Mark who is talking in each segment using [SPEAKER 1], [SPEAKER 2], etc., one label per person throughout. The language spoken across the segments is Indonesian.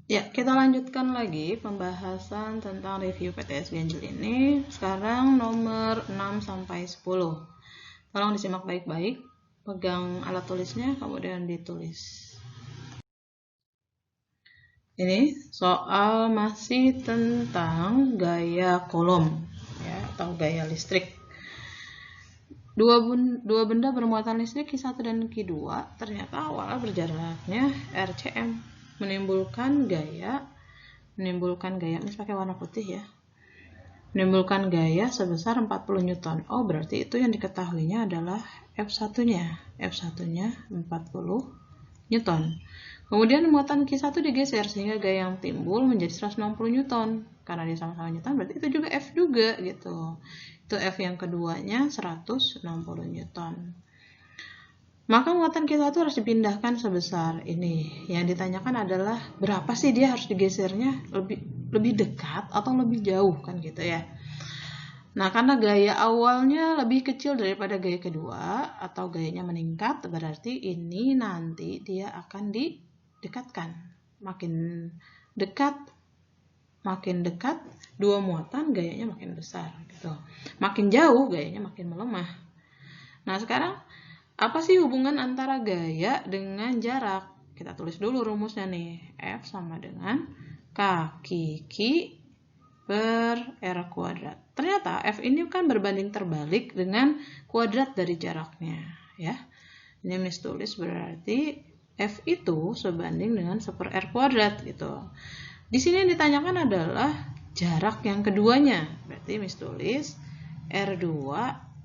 [SPEAKER 1] Ya, kita lanjutkan lagi pembahasan tentang review PTS ganjil ini. Sekarang nomor 6 sampai 10. Tolong disimak baik-baik, pegang alat tulisnya kemudian ditulis. Ini soal masih tentang gaya Coulomb ya, atau gaya listrik. Dua benda bermuatan listrik Q1 dan Q2 ternyata awalnya berjaraknya RCM, menimbulkan gaya, ini pakai warna putih ya, menimbulkan gaya sebesar 40 Newton. Oh, berarti itu yang diketahuinya adalah F1-nya. F1-nya 40 Newton. Kemudian muatan Q1 digeser sehingga gaya yang timbul menjadi 160 Newton. Karena dia sama-sama Newton, berarti itu juga F juga gitu. Itu F yang keduanya 160 Newton. Maka muatan Q1 harus dipindahkan sebesar ini. Yang ditanyakan adalah berapa sih dia harus digesernya, lebih dekat atau lebih jauh kan gitu ya. Nah, karena gaya awalnya lebih kecil daripada gaya kedua atau gayanya meningkat, berarti ini nanti dia akan didekatkan. Makin dekat dua muatan gayanya makin besar gitu. Makin jauh gayanya makin melemah. Nah, sekarang apa sih hubungan antara gaya dengan jarak? Kita tulis dulu rumusnya nih. F sama dengan kaki Q per R kuadrat. Ternyata F ini kan berbanding terbalik dengan kuadrat dari jaraknya ya. Ini Miss tulis berarti F itu sebanding dengan 1 per R kuadrat gitu. Di sini yang ditanyakan adalah jarak yang keduanya. Berarti Miss tulis R2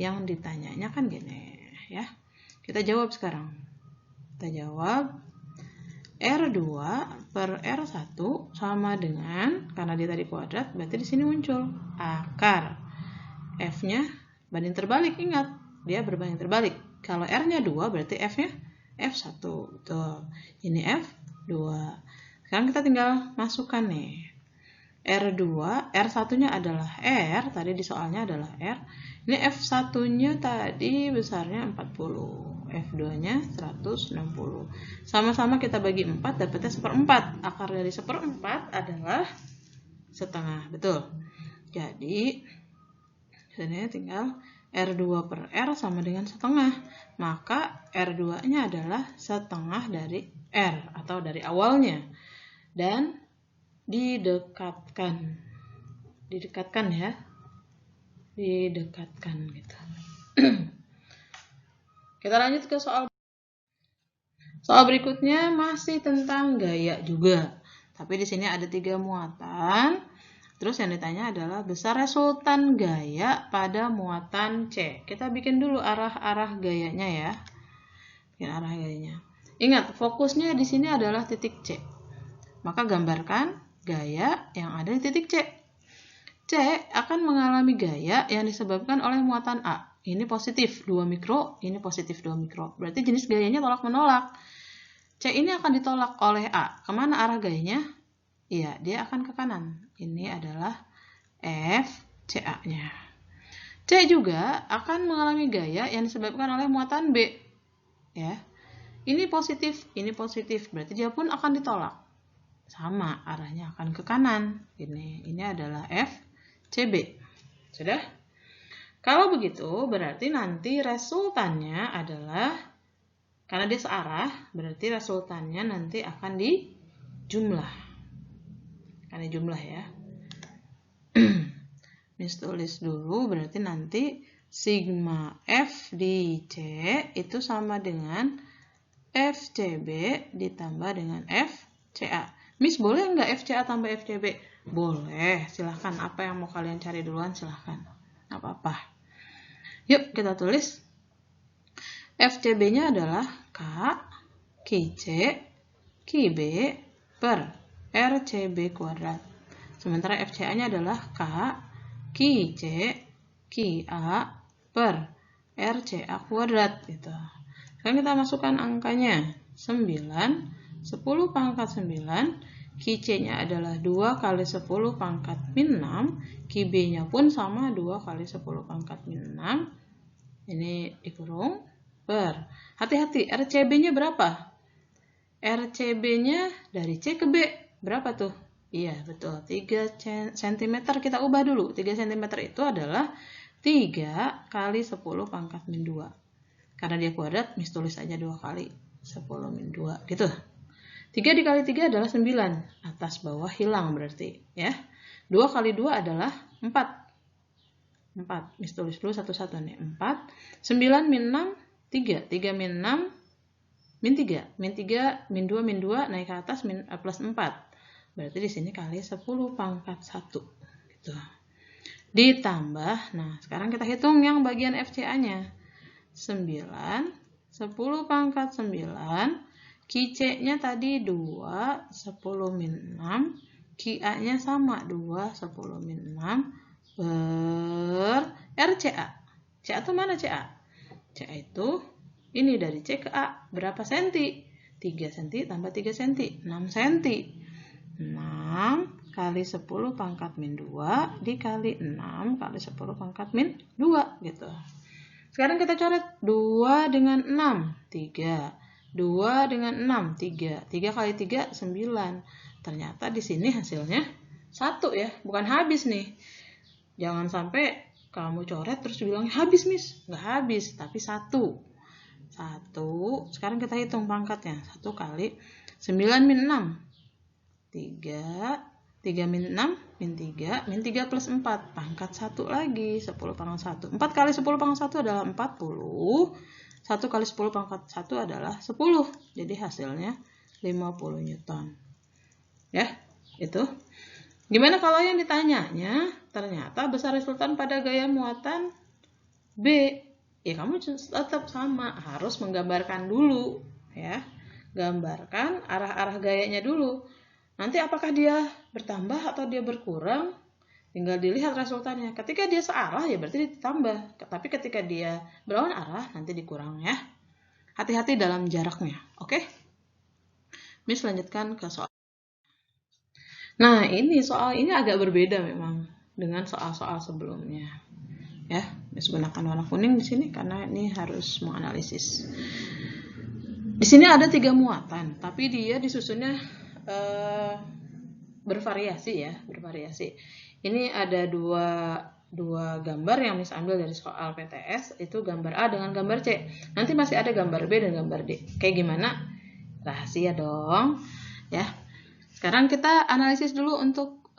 [SPEAKER 1] yang ditanyanya kan gini ya. Kita jawab sekarang. Kita jawab R2 per R1 sama dengan, karena dia tadi kuadrat, berarti di sini muncul akar. F-nya banding terbalik, ingat. Dia berbanding terbalik. Kalau R-nya 2, berarti F-nya F1. Betul. Ini F2. Sekarang kita tinggal masukkan nih. R2, R1-nya adalah R, tadi di soalnya adalah R. Ini F1-nya tadi besarnya 40, F2-nya 160. Sama-sama kita bagi 4, dapatnya 1/4. Akar dari 1/4 adalah setengah, betul. Jadi, sini tinggal R2 per R sama dengan setengah. Maka R2-nya adalah setengah dari R, atau dari awalnya. Dan didekatkan ya, didekatkan gitu. Kita lanjut ke soal berikutnya, masih tentang gaya juga, tapi di sini ada 3 muatan. Terus yang ditanya adalah besar resultan gaya pada muatan C. Kita bikin dulu arah gayanya ya, bikin arah gayanya. Ingat, fokusnya di sini adalah titik C. Maka gambarkan gaya yang ada di titik C. C akan mengalami gaya yang disebabkan oleh muatan A. Ini positif 2 mikro, ini positif 2 mikro. Berarti jenis gayanya tolak-menolak. C ini akan ditolak oleh A. Kemana arah gayanya? Iya, dia akan ke kanan. Ini adalah FCA-nya. C juga akan mengalami gaya yang disebabkan oleh muatan B. Ya. Ini positif, berarti dia pun akan ditolak. Sama, arahnya akan ke kanan. Ini adalah FCB. Sudah? Kalau begitu, berarti nanti resultannya adalah, karena dia searah, berarti resultannya nanti akan dijumlah. Akan dijumlah ya. Miss tulis dulu, berarti nanti sigma F di C itu sama dengan FCB ditambah dengan FCA. Miss, boleh nggak FCA tambah FCB? Boleh, silahkan. Apa yang mau kalian cari duluan, silahkan. Nggak apa-apa. Yuk, kita tulis. FCB-nya adalah K, QC, QB per RCB kuadrat. Sementara FCA-nya adalah K, QC, QA per RCA kuadrat. Gitu. Sekarang kita masukkan angkanya. 9, 10 pangkat 9, QC-nya adalah 2 kali 10 pangkat min 6, QB-nya pun sama 2 kali 10 pangkat min 6, ini dikurung, per, hati-hati, RCB-nya berapa? RCB-nya dari C ke B, Berapa tuh? Iya, betul. 3 cm kita ubah dulu. 3 cm itu adalah 3 kali 10 pangkat min 2. Karena dia kuadrat, Miss tulis aja 2 kali 10 min 2. Gitu. 3 dikali 3 adalah 9. Atas bawah hilang berarti. Ya. 2 kali 2 adalah 4. 4. Miss tulis dulu satu-satu nih. 4. 9 min 6, 3. 3 min 6, min 3. Min 3, min 2, min 2, naik ke atas plus 4. Berarti di sini kali 10 pangkat 1. Gitu. Ditambah, nah sekarang kita hitung yang bagian FCA-nya. 9, 10 pangkat 9, QC-nya tadi 2, 10 min 6, QA-nya sama 2, 10 min 6, per RCA. CA itu mana CA? CA itu ini dari C ke A. Berapa senti? 3 cm tambah 3 cm, 6 cm. 6 kali 10 pangkat min 2 dikali 6 kali 10 pangkat min 2 gitu. Sekarang kita coret 2 dengan 6, 3. 2 dengan 6, 3. 3 kali 3, 9. Ternyata di sini hasilnya 1 ya, bukan habis nih. Jangan sampai kamu coret terus bilang habis Miss. Nggak habis, tapi 1. 1. Sekarang kita hitung pangkatnya. 1 kali 9 min 6. 3 min 6, min 3, min 3 plus 4, pangkat 1 lagi, 10 pangkat 1. 4 kali 10 pangkat 1 adalah 40, 1 kali 10 pangkat 1 adalah 10, jadi hasilnya 50 Newton. Ya, itu. Gimana kalau yang ditanyanya, ternyata besar resultan pada gaya muatan B, ya kamu tetap sama, harus menggambarkan dulu, ya. Gambarkan arah-arah gayanya dulu. Nanti apakah dia bertambah atau dia berkurang, tinggal dilihat resultannya. Ketika dia searah ya berarti ditambah. Tapi ketika dia berlawan arah nanti dikurang ya. Hati-hati dalam jaraknya. Oke? Miss lanjutkan ke soal. Nah ini soal ini agak berbeda memang dengan soal-soal sebelumnya. Ya, Miss gunakan warna kuning di sini karena ini harus menganalisis. Di sini ada 3 muatan, tapi dia disusunnya bervariasi ya, bervariasi. Ini ada dua gambar yang Miss ambil dari soal PTS, itu gambar A dengan gambar C. Nanti masih ada gambar B dan gambar D. Kayak gimana? Rahasia dong, ya. Sekarang kita analisis dulu untuk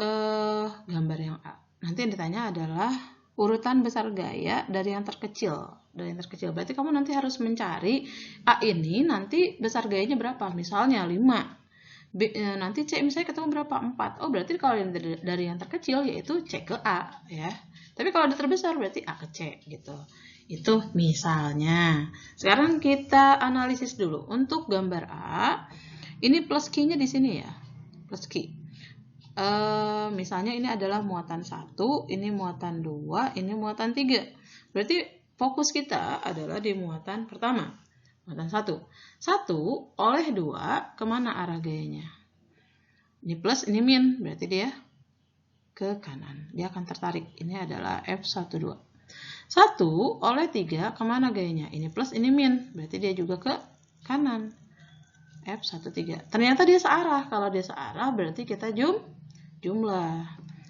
[SPEAKER 1] gambar yang A. Nanti yang ditanya adalah urutan besar gaya dari yang terkecil. Dari yang terkecil. Berarti kamu nanti harus mencari A ini nanti besar gayanya berapa? Misalnya 5. B, nanti C misalnya ketemu berapa? 4. Oh berarti kalau dari yang terkecil yaitu C ke A ya. Tapi kalau ada terbesar berarti A ke C gitu. Itu misalnya. Sekarang kita analisis dulu. Untuk gambar A, ini plus Q-nya di sini ya. Plus Q. Misalnya ini adalah muatan 1, ini muatan 2, ini muatan 3. Berarti fokus kita adalah di muatan pertama. Muatan 1. 1 oleh 2, kemana arah gayanya? Ini plus, ini min, berarti dia ke kanan. Dia akan tertarik. Ini adalah F12. 1 oleh 3, kemana gayanya? Ini plus, ini min, berarti dia juga ke kanan. F13. Ternyata dia searah. Kalau dia searah, berarti kita jumlah.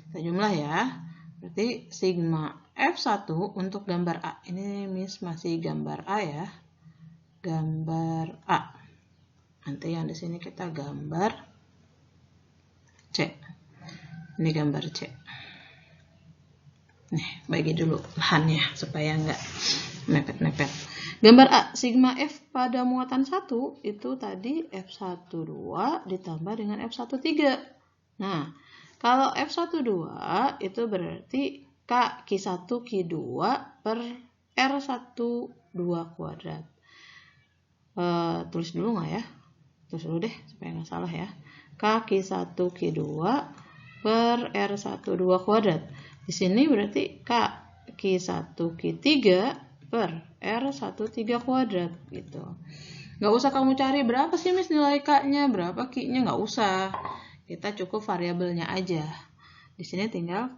[SPEAKER 1] Kita jumlah ya. Berarti sigma F1 untuk gambar A. Ini Miss masih gambar A ya. Gambar A. Nanti yang di sini kita gambar C. Ini gambar C. Nih, bagi dulu lahannya supaya nggak mepet-mepet. Gambar A, sigma F pada muatan 1 itu tadi F12 ditambah dengan F13. Nah, kalau F12 itu berarti K1 Q2 per R12 kuadrat. Tulis dulu nggak ya? Tulis dulu deh supaya nggak salah ya. K1 Q2 per R12 kuadrat. Di sini berarti K1 Q3 per R13 kuadrat gitu. Nggak usah kamu cari berapa sih Miss nilai K-nya, berapa Q-nya, nggak usah. Kita cukup variabelnya aja. Di sini tinggal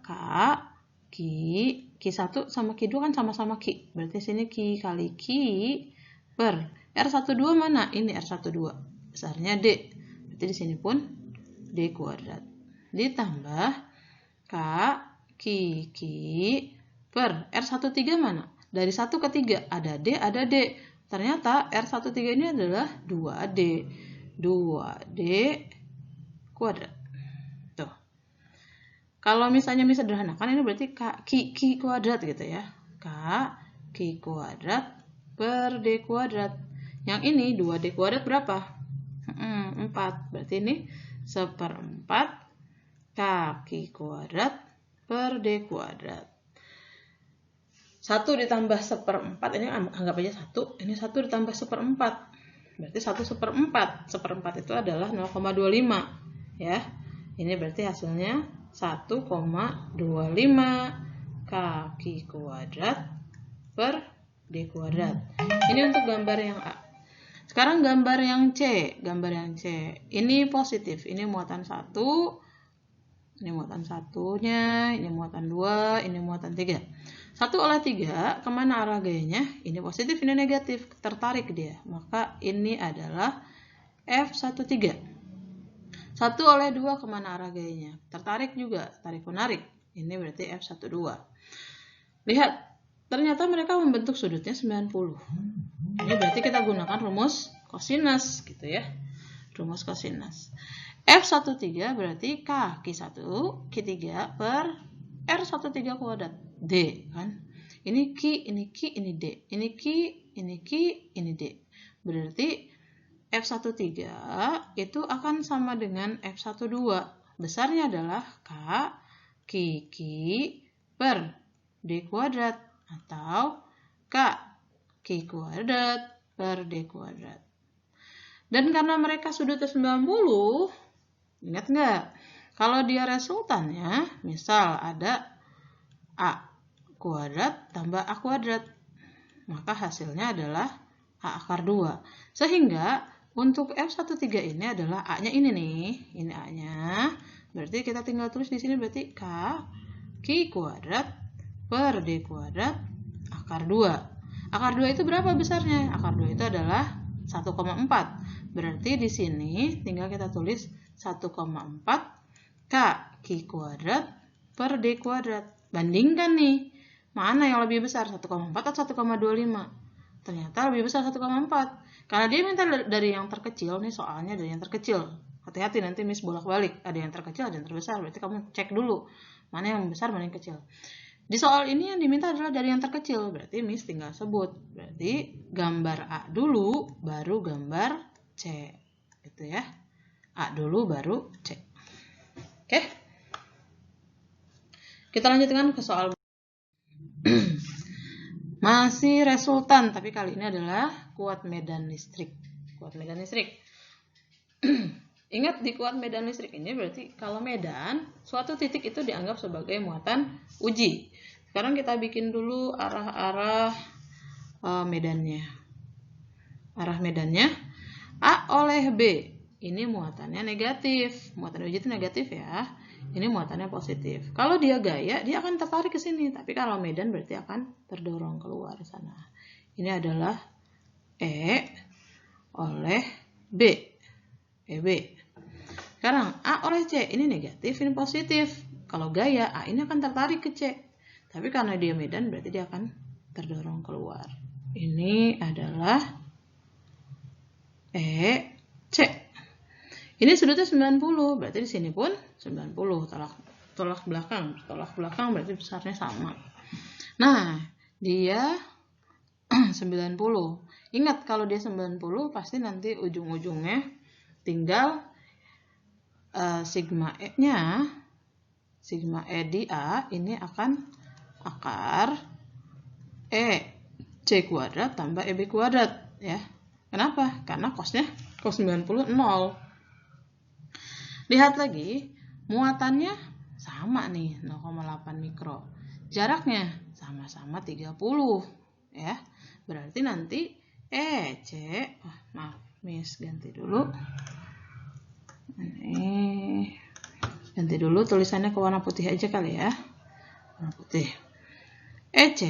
[SPEAKER 1] Q1 sama Q2 kan sama-sama Q. Berarti sini Q kali Q per R12 mana? Ini R12. Besarnya D. Berarti di sini pun D kuadrat. Ditambah K Ki per R13 mana? Dari 1 ke 3 ada D, ada D. Ternyata R13 ini adalah 2D. 2D kuadrat. Tuh. Kalau misalnya disederhanakan ini berarti Ki kuadrat gitu ya. Ki kuadrat per D kuadrat. Yang ini 2D kuadrat berapa? 4. Berarti ini 1/4 Ki kuadrat per D kuadrat. 1 ditambah 1/4, ini anggap aja 1. Ini 1 ditambah 1/4. Berarti 1/4. 1/4 itu adalah 0,25. Ya. Ini berarti hasilnya 1,25 Ki kuadrat per D kuadrat. Ini untuk gambar yang A. Sekarang gambar yang C. Gambar yang C. Ini positif. Ini muatan 1. Ini muatan 1-nya. Ini muatan 2. Ini muatan 3. 1/3. Kemana arah gayanya? Ini positif, ini negatif. Tertarik dia. Maka ini adalah F13. 1/2. Kemana arah gayanya? Tertarik juga. Tarik-menarik. Ini berarti F12. Lihat. Ternyata mereka membentuk sudutnya 90. Ini berarti kita gunakan rumus kosinus gitu ya. Rumus kosinus. F13 berarti Ki1, Ki3 per R13 kuadrat. D kan. Ini Ki, ini Ki, ini D. Ini Ki, ini Ki, ini D. Berarti F13 itu akan sama dengan F12. Besarnya adalah Ki per D kuadrat. Atau Ki kuadrat per D kuadrat. Dan karena mereka sudutnya 90, ingat nggak? Kalau dia resultannya, misal ada A kuadrat tambah A kuadrat, maka hasilnya adalah A akar 2. Sehingga untuk F13 ini adalah A-nya ini nih, ini A-nya. Berarti kita tinggal tulis di sini berarti Ki kuadrat per D kuadrat akar 2. Akar 2 itu berapa besarnya? Akar 2 itu adalah 1,4. Berarti di sini tinggal kita tulis 1,4 Ki kuadrat per D kuadrat. Bandingkan nih, mana yang lebih besar? 1,4 atau 1,25? Ternyata lebih besar 1,4. Karena dia minta dari yang terkecil, nih soalnya dari yang terkecil. Hati-hati nanti Miss bolak-balik. Ada yang terkecil, ada yang terbesar. Berarti kamu cek dulu mana yang besar, mana yang kecil. Di soal ini yang diminta adalah dari yang terkecil, berarti Miss tinggal sebut. Berarti gambar A dulu, baru gambar C. Gitu ya. A dulu, baru C. Oke. Kita lanjutkan ke soal masih resultan, tapi kali ini adalah kuat medan listrik. Kuat medan listrik. Ingat di kuat medan listrik ini berarti kalau medan, suatu titik itu dianggap sebagai muatan uji. Sekarang kita bikin dulu arah-arah medannya. Arah medannya A oleh B. Ini muatannya negatif. Muatan uji itu negatif ya. Ini muatannya positif. Kalau dia gaya, dia akan tertarik ke sini. Tapi kalau medan berarti akan terdorong keluar sana. Ini adalah E oleh B. EB. Sekarang A oleh C, ini negatif, ini positif. Kalau gaya, A ini akan tertarik ke C. Tapi karena dia medan, berarti dia akan terdorong keluar. Ini adalah C. Ini sudutnya 90, berarti di sini pun 90. Tolak belakang. Tolak belakang berarti besarnya sama. Nah, dia 90. Ingat, kalau dia 90, pasti nanti ujung-ujungnya tinggal sigma E-nya, sigma E di A ini akan akar C kuadrat tambah EB kuadrat ya. Kenapa? Karena cos 90 0. Lihat lagi, muatannya sama nih 0,8 mikro. Jaraknya sama-sama 30 ya. Berarti nanti EC, maaf, Miss ganti dulu. Ini ganti dulu tulisannya ke warna putih aja kali ya. Warna putih. EC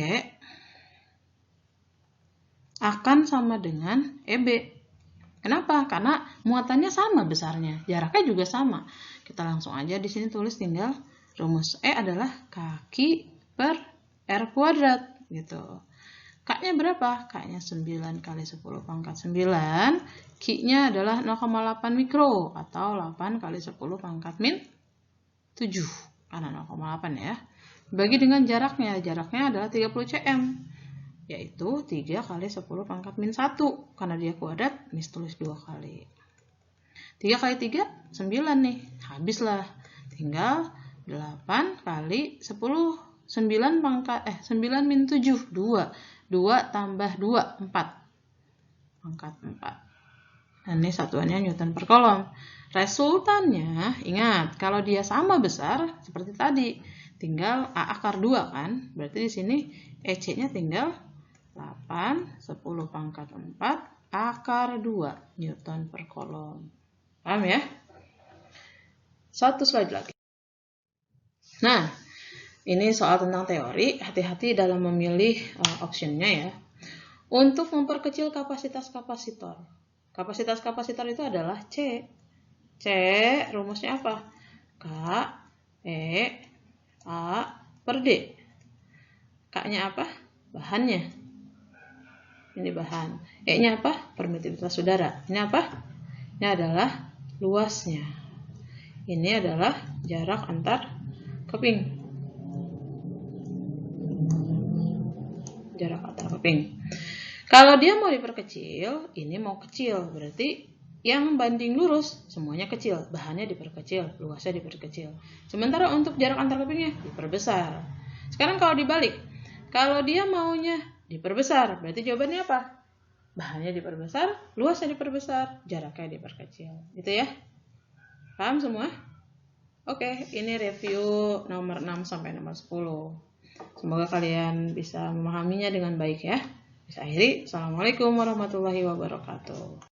[SPEAKER 1] akan sama dengan EB. Kenapa? Karena muatannya sama besarnya, jaraknya juga sama. Kita langsung aja di sini tulis tinggal rumus E adalah kaki per R kuadrat gitu. K-nya berapa? K-nya 9 kali 10 pangkat 9. Q-nya adalah 0,8 mikro atau 8 kali 10 pangkat min 7. Karena 0,8 ya. Bagi dengan jaraknya adalah 30 cm. Yaitu 3 kali 10 pangkat min 1. Karena dia kuadrat, Miss tulis 2 kali. 3 kali 3, 9 nih. Habislah. Tinggal 8 kali 10, 9 min 7, 2. 2 tambah 2, 4. Pangkat 4. Nah, ini satuannya Newton per kolom. Resultannya, ingat, kalau dia sama besar, seperti tadi, tinggal A akar 2 kan. Berarti di sini EC-nya tinggal 8, 10 pangkat 4, akar 2 Newton per kolom. Paham ya? Satu slide lagi. Nah, ini soal tentang teori. Hati-hati dalam memilih optionnya ya. Untuk memperkecil kapasitas kapasitor. Kapasitas kapasitor itu adalah C. C rumusnya apa? K, E, A per D. K-nya apa? Bahannya. Ini bahan. E-nya apa? Permitivitas udara. Ini apa? Ini adalah luasnya. Ini adalah jarak antar keping. Jarak antar keping. Kalau dia mau diperkecil, ini mau kecil. Berarti yang banding lurus, semuanya kecil. Bahannya diperkecil, luasnya diperkecil. Sementara untuk jarak antar kepingnya diperbesar. Sekarang kalau dibalik, kalau dia maunya diperbesar, berarti jawabannya apa? Bahannya diperbesar, luasnya diperbesar, jaraknya diperkecil. Gitu ya? Paham semua? Oke, ini review nomor 6 sampai nomor 10. Semoga kalian bisa memahaminya dengan baik ya. Bisa akhiri. Assalamualaikum warahmatullahi wabarakatuh.